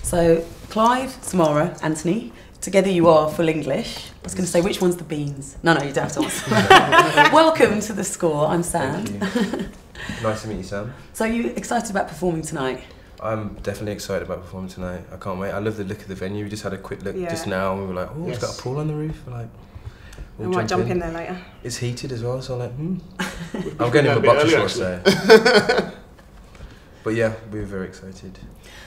So, Clive, Samara, Anthony, together you are full English. I was going to say, which one's the beans? No, you don't have to answer. Welcome to the score. I'm Sam. Thank you. Nice to meet you, Sam. So, are you excited about performing tonight? I'm definitely excited about performing tonight. I can't wait. I love the look of the venue. We just had a quick look just now and we were like, oh, it's got a pool on the roof. We're like, I might jump in there later. It's heated as well, so I'm like, I'm getting in my boxer shorts there. But yeah, we were very excited.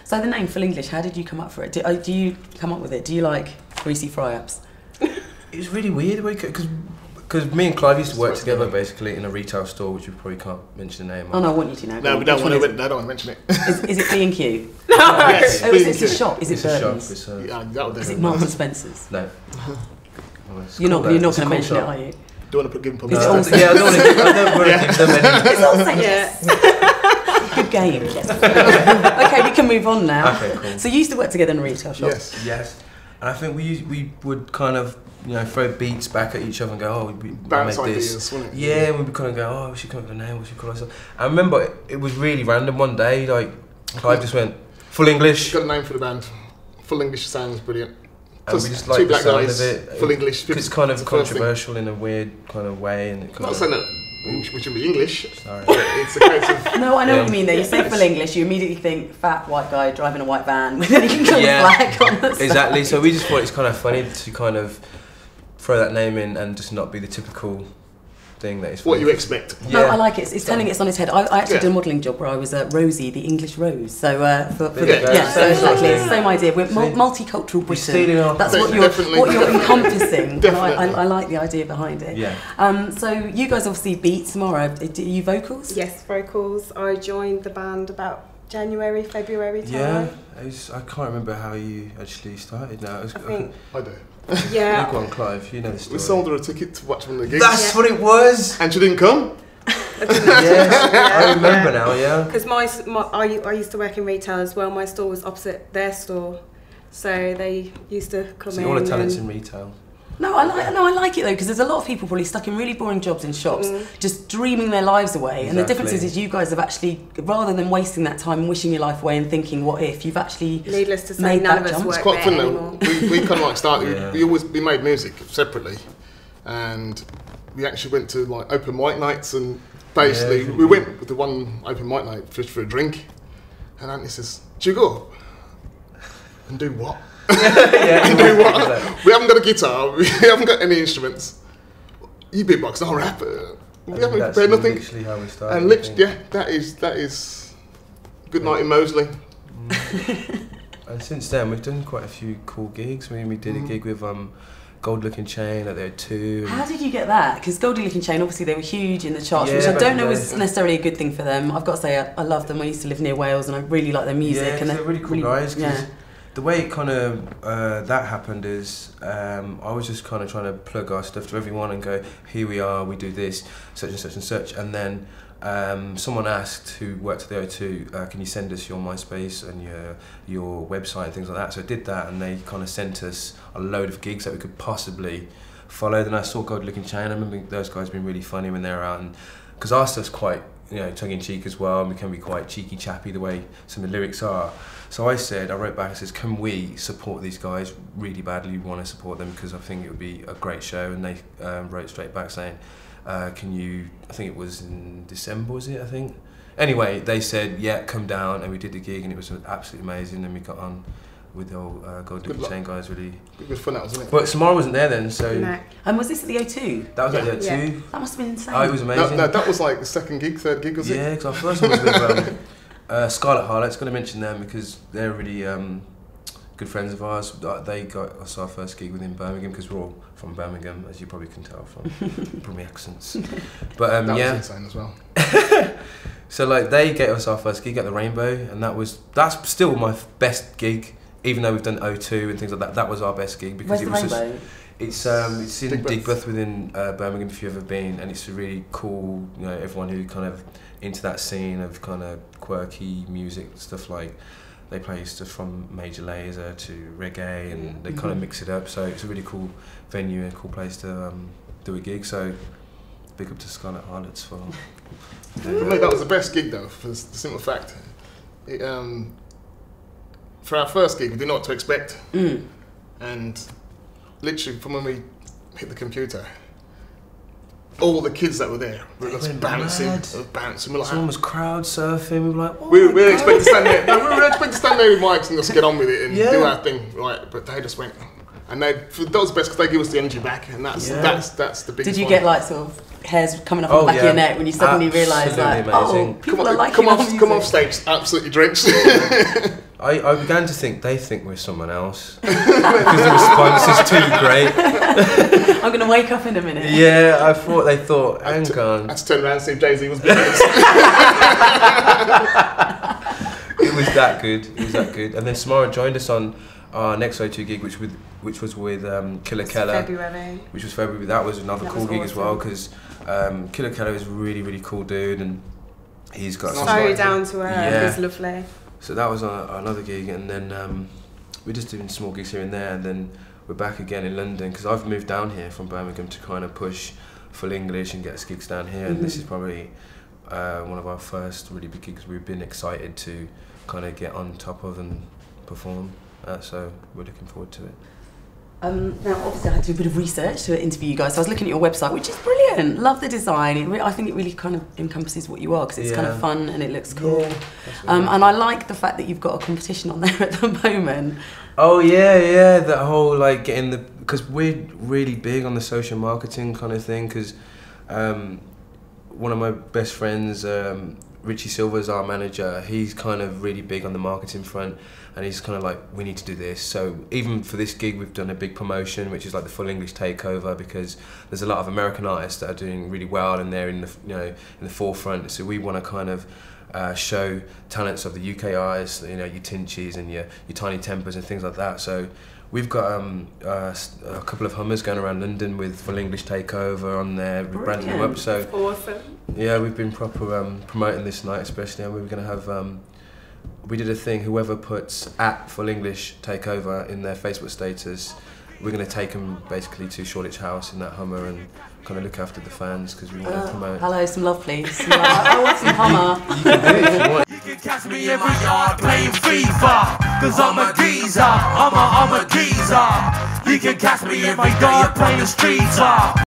So the name Full English, how did you come up for it? Do you come up with it? Do you like greasy fry-ups? It was really weird because me and Clive used to work together basically in a retail store, which we probably can't mention the name of. Oh no, I want you to know. No, we don't want to mention it. Is it B&Q? No. Yes, Oh, it's a shop. Is it Burton's? It's a yeah, Is it Marks and Spencer's? No. You're not going to mention it, are you? Don't want to give them Is it publicity. also- I don't want to give them any. It's all yes. Good game. Yes. Okay, we can move on now. Okay, cool. So you used to work together in a retail shop. Yes. And I think we would kind of throw beats back at each other and go, oh, we Bounce make ideas, this. wouldn't it? Yeah, and we'd kind of go, oh, we should come up with a name. We should call ourselves. I remember it was really random one day. Like Clive just went Full English. Got a name for the band. Full English sounds brilliant. And we just Two like the black sound guys, of it. Full English. It's kind of the first thing. controversial in a weird kind of way, and it kind Not of. saying that we should be English. Sorry. But it's a case of No, I know what you mean there. You say Full English, you immediately think fat white guy driving a white van with anything black on the side. Exactly. So we just thought it's kind of funny to kind of throw that name in and just not be the typical thing that is. what you expect. No, I like it. It's turning it on its head. I actually did a modelling job where I was Rosie, the English Rose. So so exactly, it's the same idea. We're multicultural Britain. That's what you're encompassing. I like the idea behind it. Yeah. So you guys obviously beat Samara. Are you vocals? Yes, vocals. I joined the band about January, February time. Yeah. I can't remember how you actually started. Now. I do. Yeah. Big one, Clive. You know the story. We sold her a ticket to watch one of the gigs. That's what it was. And she didn't come. Yes, I remember now. Yeah. Because I used to work in retail as well. My store was opposite their store, so they used to come in. So all the talents in retail. No, I like it though, because there's a lot of people probably stuck in really boring jobs in shops, just dreaming their lives away. Exactly. And the difference is you guys have actually, rather than wasting that time and wishing your life away and thinking what if, you've actually needless to say, none of us work It's quite fun anymore. though. We kind of like started. We made music separately, and we actually went to like open mic nights, and basically we went with the one open mic night just for a drink, and Anthony says, "Do you go and do what?" And do what? We haven't got a guitar. We haven't got any instruments. You beatbox, I'll rap. We haven't prepared nothing. Literally how we started. And that is Good Night in Moseley. And since then, we've done quite a few cool gigs. We did a gig with Gold Looking Chain at the O2. How did you get that? Because Gold Looking Chain, obviously they were huge in the charts, which I back don't in know the was day. necessarily a good thing for them. I've got to say, I love them. I used to live near Wales and I really like their music. Yeah, and they're really cool guys. Yeah. The way it kind of that happened is I was just kind of trying to plug our stuff to everyone and go, here we are, we do this, such and such and such. And then someone asked who worked at the O2, can you send us your MySpace and your website and things like that? So I did that, and they kind of sent us a load of gigs that we could possibly follow. Then I saw Gold Looking Chain. I remember those guys being really funny when they were out, and because our stuff's quite tongue-in-cheek as well, and we can be quite cheeky chappy the way some of the lyrics are. So I wrote back and says, can we support these guys really badly? We want to support them because I think it would be a great show. And they wrote straight back saying, can you, I think it was in December, was it, I think? Anyway, they said, yeah, come down, and we did the gig, and it was absolutely amazing, and we got on with the old Gold Looking Chain guys, really. It was fun, that wasn't it? But Samara wasn't there then, so... No. And was this at the O2? That was at the O2. Yeah. That must have been insane. Oh, it was amazing. No, that was like the second gig, third gig, was it? Yeah, because our first one was with Scarlet Harlots. Going to mention them because they're really good friends of ours. They got us our first gig within Birmingham because we're all from Birmingham, as you probably can tell from my accents. But that was insane as well. So like they gave us our first gig at the Rainbow, and that's still my best gig, even though we've done O2 and things like that. That was our best gig because Where's the Rainbow? It's in Digbeth within Birmingham if you've ever been, and it's a really cool, everyone who kind of into that scene of kind of quirky music stuff, like they play stuff from Major Lazer to reggae, and they kind of mix it up, so it's a really cool venue and a cool place to do a gig. So big up to Scarlet Harlots for For me, that was the best gig though, for the simple fact. for our first gig, we didn't know what to expect. And literally from when we hit the computer, all the kids that were there were just bouncing. We're like, someone was crowd surfing. We were like, oh we were expecting to stand there. No, we were expecting to stand there with mics and just get on with it and do our thing, right? But they just went, and that was best because they give us the energy back, and that's the biggest. Did you get like sort of hairs coming up on the back of your neck when you suddenly realise like, people are liking our music? Come off stage, absolutely drenched. I began to think they think we're someone else because the response is too great. I'm going to wake up in a minute. Yeah, I thought they thought, hang on. I had to turn around and see if Jay-Z was behind us. It was that good. It was that good. And then Samara joined us on our next O2 gig, which was with Killer Keller. February. Which was February. That was another cool gig as well because Killer Keller is a really, really cool dude, and he's got so down to earth. He's lovely. So that was another gig, and then we're just doing small gigs here and there, and then we're back again in London because I've moved down here from Birmingham to kind of push full English and get us gigs down here, and this is probably one of our first really big gigs we've been excited to kind of get on top of and perform, so we're looking forward to it. Now, obviously, I had to do a bit of research to interview you guys. So I was looking at your website, which is brilliant. Love the design. I think it really kind of encompasses what you are because it's kind of fun and it looks cool. And I like the fact that you've got a competition on there at the moment. Oh yeah, that whole like getting the, because we're really big on the social marketing kind of thing. Because one of my best friends, Richie Silver's our manager. He's kind of really big on the marketing front. And he's kind of like, we need to do this. So even for this gig, we've done a big promotion, which is like the Full English Takeover, because there's a lot of American artists that are doing really well, and they're in the in the forefront. So we want to kind of show talents of the UK artists, your Tinchys and your Tiny Tempers and things like that. So we've got a couple of Hummers going around London with Full English Takeover on there, we're branding them up. So awesome. Yeah, we've been proper promoting this night, especially, and we're going to have. We did a thing, whoever puts at Full English Takeover in their Facebook status, we're going to take them basically to Shoreditch House in that Hummer and kind of look after the fans because we want to promote. Hello, some love please. I want some Hummer. You can do it if you want. You can catch me every yard playing FIFA, cause I'm a geezer, I'm a geezer. You can catch me every yard playing streeter.